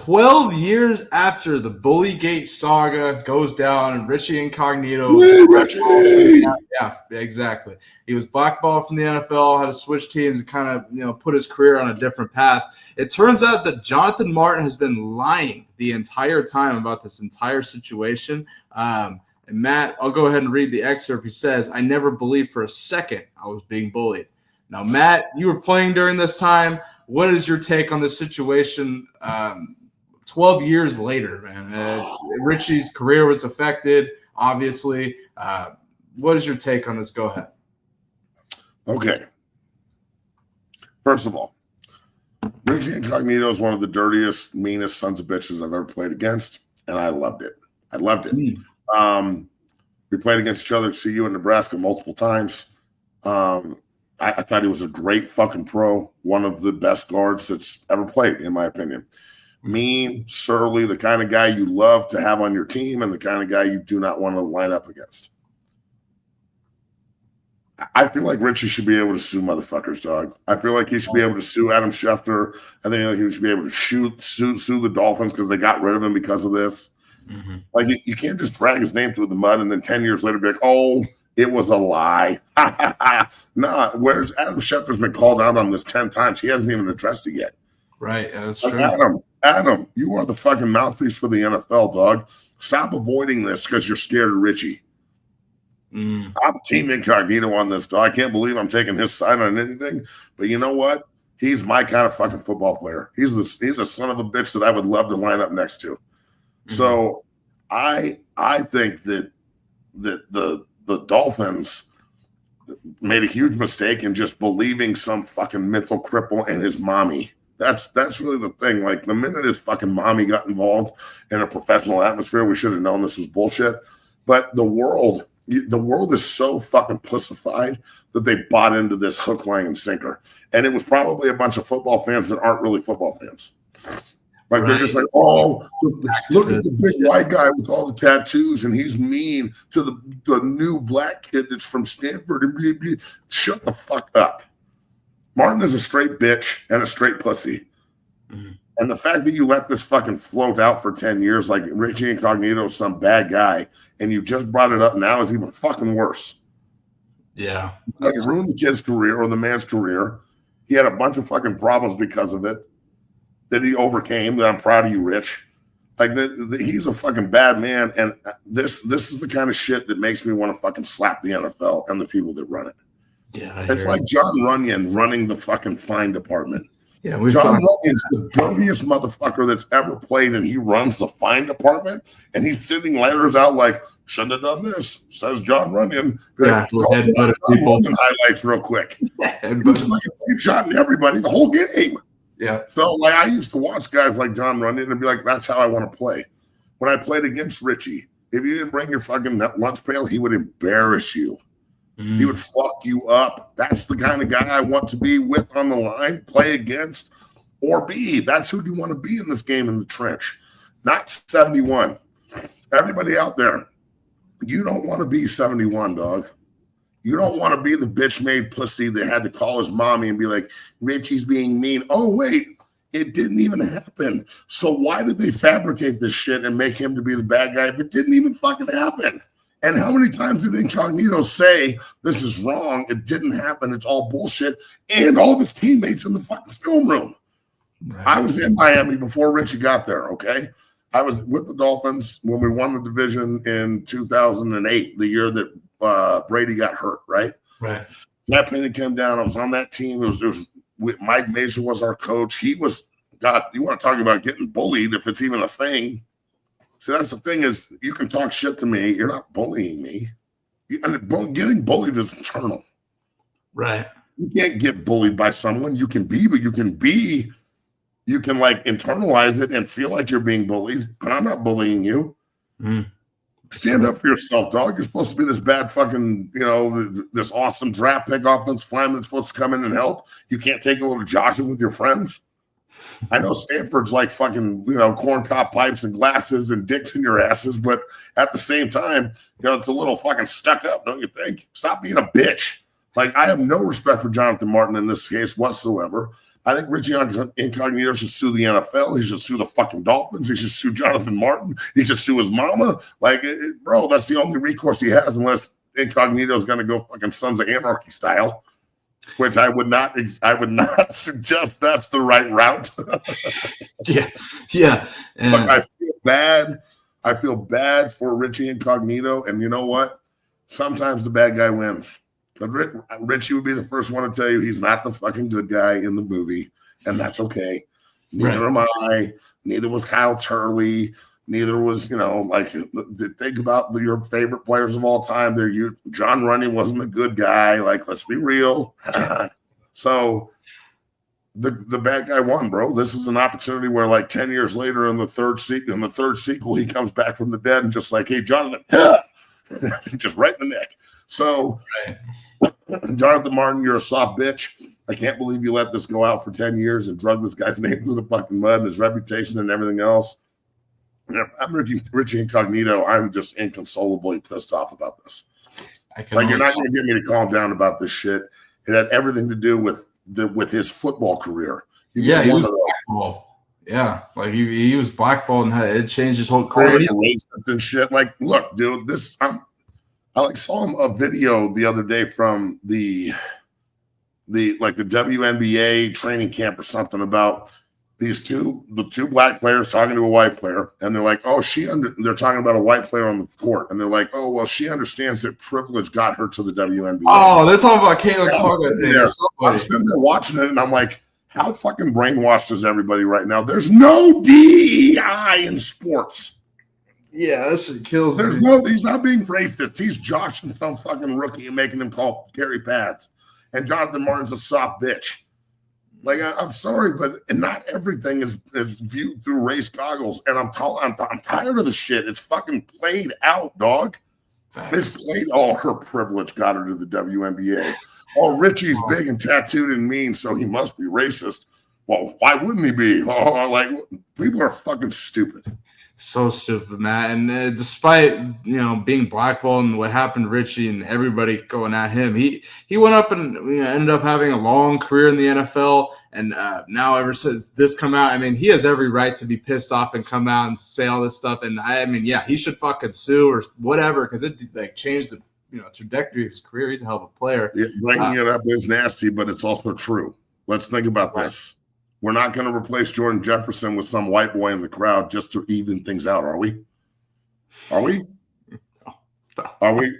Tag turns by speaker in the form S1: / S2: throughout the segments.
S1: 12 years after the Bullygate saga goes down and Richie Incognito. Yeah, exactly. He was blackballed from the NFL, had to switch teams and kind of, put his career on a different path. It turns out that Jonathan Martin has been lying the entire time about this entire situation. And Matt, I'll go ahead and read the excerpt. He says, "I never believed for a second I was being bullied." Now, Matt, you were playing during this time. What is your take on this situation 12 years later, man? Richie's career was affected, obviously. What is your take on this? Go ahead.
S2: Okay. First of all, Richie Incognito is one of the dirtiest, meanest sons of bitches I've ever played against, and I loved it. I loved it. We played against each other at CU in Nebraska multiple times. I thought he was a great fucking pro, one of the best guards that's ever played, in my opinion. Mean, surly, the kind of guy you love to have on your team and the kind of guy you do not want to line up against. I feel like Richie should be able to sue motherfuckers, dog. I feel like he should be able to sue Adam Schefter. I think he should be able to sue the Dolphins because they got rid of him because of this. Mm-hmm. Like, you can't just drag his name through the mud and then 10 years later be like, oh, it was a lie. Nah, whereas Adam Schefter's been called out on this 10 times. He hasn't even addressed it yet.
S1: Right, that's true.
S2: Adam, you are the fucking mouthpiece for the NFL, dog. Stop avoiding this because you're scared of Richie. I'm Team Incognito on this, dog. I can't believe I'm taking his side on anything. But you know what? He's my kind of fucking football player. He's a son of a bitch that I would love to line up next to. Mm-hmm. So I think that the Dolphins made a huge mistake in just believing some fucking mental cripple and his mommy. That's really the thing. Like, the minute his fucking mommy got involved in a professional atmosphere, we should have known this was bullshit. But the world is so fucking pussified that they bought into this hook, line, and sinker. And it was probably a bunch of football fans that aren't really football fans. Like, right. They're just like, oh, look at the big white guy with all the tattoos, and he's mean to the new black kid that's from Stanford. And blah, blah. Shut the fuck up. Martin is a straight bitch and a straight pussy. Mm-hmm. And the fact that you let this fucking float out for 10 years like Richie Incognito is some bad guy, and you just brought it up now is even fucking worse.
S1: Yeah.
S2: Like, it ruined the kid's career or the man's career. He had a bunch of fucking problems because of it that he overcame, that I'm proud of you, Rich. Like, he's a fucking bad man, and this is the kind of shit that makes me want to fucking slap the NFL and the people that run it.
S1: Yeah,
S2: it's like John Runyon running the fucking fine department.
S1: Yeah,
S2: John Runyon's the dirtiest motherfucker that's ever played, and he runs the fine department, and he's sending letters out like, shouldn't have done this, says John Runyon.
S1: Yeah,
S2: like, highlights real quick. He's like shotting everybody the whole game.
S1: Yeah.
S2: So, like, I used to watch guys like John Runyon and be like, that's how I want to play. When I played against Richie, if you didn't bring your fucking lunch pail, he would embarrass you. He would fuck you up. That's the kind of guy I want to be with on the line, play against, or be. That's who you want to be in this game in the trench, not 71. Everybody out there, you don't want to be 71, dog. You don't want to be the bitch-made pussy that had to call his mommy and be like, Richie's being mean. Oh, wait, it didn't even happen. So why did they fabricate this shit and make him to be the bad guy if it didn't even fucking happen? And how many times did Incognito say, this is wrong, it didn't happen, it's all bullshit, and all of his teammates in the fucking film room? Right. I was in Miami before Richie got there, okay? I was with the Dolphins when we won the division in 2008, the year that Brady got hurt, right?
S1: Right.
S2: Matt Penny came down. I was on that team. It was Mike Mason was our coach. He was, God, you want to talk about getting bullied if it's even a thing. See, that's the thing is, you can talk shit to me. You're not bullying me. Getting bullied is internal.
S1: Right.
S2: You can't get bullied by someone. You can be, but you can like internalize it and feel like you're being bullied, but I'm not bullying you. Stand up for yourself, dog. You're supposed to be this bad fucking, this awesome draft pick offensive lineman that's supposed to come in and help. You can't take a little joshing with your friends. I know Stanford's like fucking, corn cob pipes and glasses and dicks in your asses, but at the same time, it's a little fucking stuck up, don't you think? Stop being a bitch. Like, I have no respect for Jonathan Martin in this case whatsoever. I think Richie Incognito should sue the NFL. He should sue the fucking Dolphins. He should sue Jonathan Martin. He should sue his mama. Like, bro, that's the only recourse he has unless Incognito is going to go fucking Sons of Anarchy style, which I would not suggest that's the right route.
S1: Yeah.
S2: But I feel bad. I feel bad for Richie Incognito. And you know what? Sometimes the bad guy wins. But Richie would be the first one to tell you he's not the fucking good guy in the movie, and that's okay. Neither am I. Neither was Kyle Turley. Neither was, think about your favorite players of all time. John Runyon wasn't a good guy. Like, let's be real. So the bad guy won, bro. This is an opportunity where, like, 10 years later in the third sequel, he comes back from the dead and just like, hey, Jonathan, just right in the neck. So, Jonathan Martin, you're a soft bitch. I can't believe you let this go out for 10 years and drug this guy's name through the fucking mud and his reputation and everything else. I'm Richie Incognito. I'm just inconsolably pissed off about this. You're not going to get me to calm down about this shit. It had everything to do with his football carear.
S1: He was blackballed. Yeah, like he was blackballed and it changed his whole career.
S2: And shit. Like, look, dude, I saw a video the other day from the WNBA training camp or something about the two black players talking to a white player, and they're like, oh, they're talking about a white player on the court, and they're like, oh, well, she understands that privilege got her to the WNBA.
S1: Oh, they're talking about Caitlin Clark.
S2: I'm sitting there watching it, and I'm like, how fucking brainwashed is everybody right now? There's no DEI in sports.
S1: Yeah, that shit kills
S2: me. He's not being racist. He's joshing some fucking rookie and making him call carry pads. And Jonathan Martin's a soft bitch. Like, I'm sorry, but not everything is viewed through race goggles. And I'm tired of the shit. It's fucking played out, dog. It's played. Oh, her privilege got her to the WNBA. Oh, Richie's big and tattooed and mean, so he must be racist. Well, why wouldn't he be? Oh, like, people are fucking stupid.
S1: So stupid, Matt. And despite being blackballed and what happened to Richie and everybody going at him, he went up and ended up having a long career in the NFL. And now, ever since this come out, I mean, he has every right to be pissed off and come out and say all this stuff. And he should fucking sue or whatever, because it changed the trajectory of his career. He's a hell of a player.
S2: Yeah, bringing it up is nasty, but it's also true. Let's think about this. We're not going to replace Jordan Jefferson with some white boy in the crowd just to even things out, are we? Are we? Are we?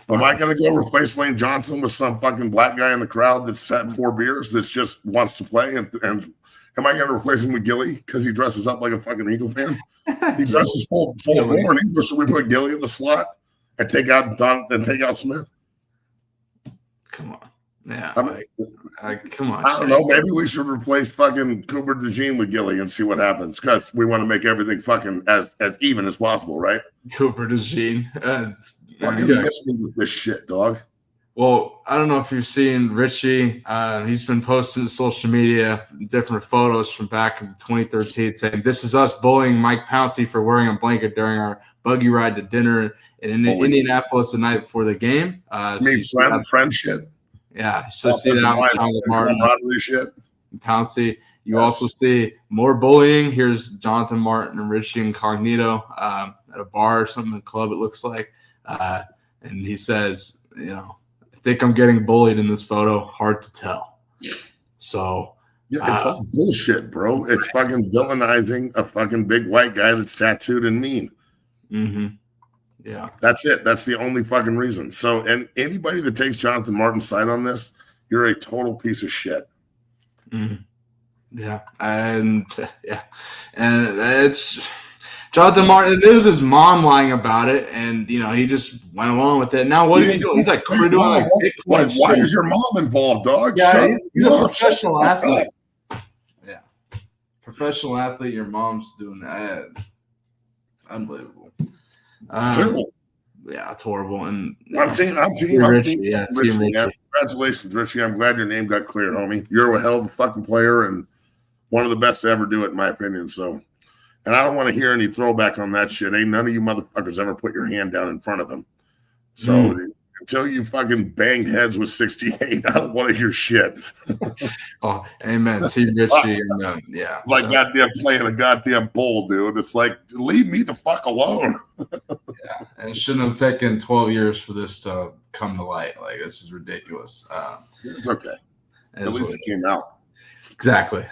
S2: Am I going to go replace Lane Johnson with some fucking black guy in the crowd that's had 4 beers that just wants to play? And am I going to replace him with Gilly because he dresses up like a fucking Eagle fan? He dresses full born. Should we put Gilly in the slot and take out Smith?
S1: Come on. Yeah,
S2: come on. I don't know. Maybe we should replace fucking Cooper DeJean with Gilly and see what happens, because we want to make everything fucking as even as possible, right?
S1: Cooper DeJean.
S2: Fucking miss me with this shit, dog.
S1: Well, I don't know if you've seen Richie. He's been posting to social media different photos from back in 2013 saying, "This is us bullying Mike Pouncey for wearing a blanket during our buggy ride to dinner in Indianapolis the night before the game."
S2: Friend shit.
S1: Yeah, so see that with Jonathan Martin, Pouncey. You also see more bullying. Here's Jonathan Martin and Richie Incognito at a bar or something, a club it looks like. And he says, I think I'm getting bullied in this photo. Hard to tell. So
S2: it's all bullshit, bro. It's fucking villainizing a fucking big white guy that's tattooed and mean.
S1: Mm-hmm. Yeah,
S2: that's it. That's the only fucking reason. So, and anybody that takes Jonathan Martin's side on this, you're a total piece of shit.
S1: Mm-hmm. Yeah, and it's Jonathan Martin. It was his mom lying about it, and he just went along with it. Now what is he doing? He's like doing like
S2: why is your mom involved, dog?
S1: Yeah, he's a professional athlete. Yeah, professional athlete. Your mom's doing that. Unbelievable.
S2: It's terrible.
S1: Yeah, it's horrible. And
S2: I'm team Richie. Yeah, Team Richie. Congratulations, Richie. I'm glad your name got cleared, homie. You're a hell of a fucking player and one of the best to ever do it, in my opinion. So, and I don't want to hear any throwback on that shit. Ain't none of you motherfuckers ever put your hand down in front of him. So until you fucking banged heads with 68, I don't want to hear shit.
S1: Oh, amen. Team Richie. And yeah.
S2: Like goddamn playing a goddamn bull, dude. It's like, leave me the fuck alone.
S1: Yeah. And it shouldn't have taken 12 years for this to come to light. Like, this is ridiculous.
S2: It's okay. At least it came out.
S1: Exactly.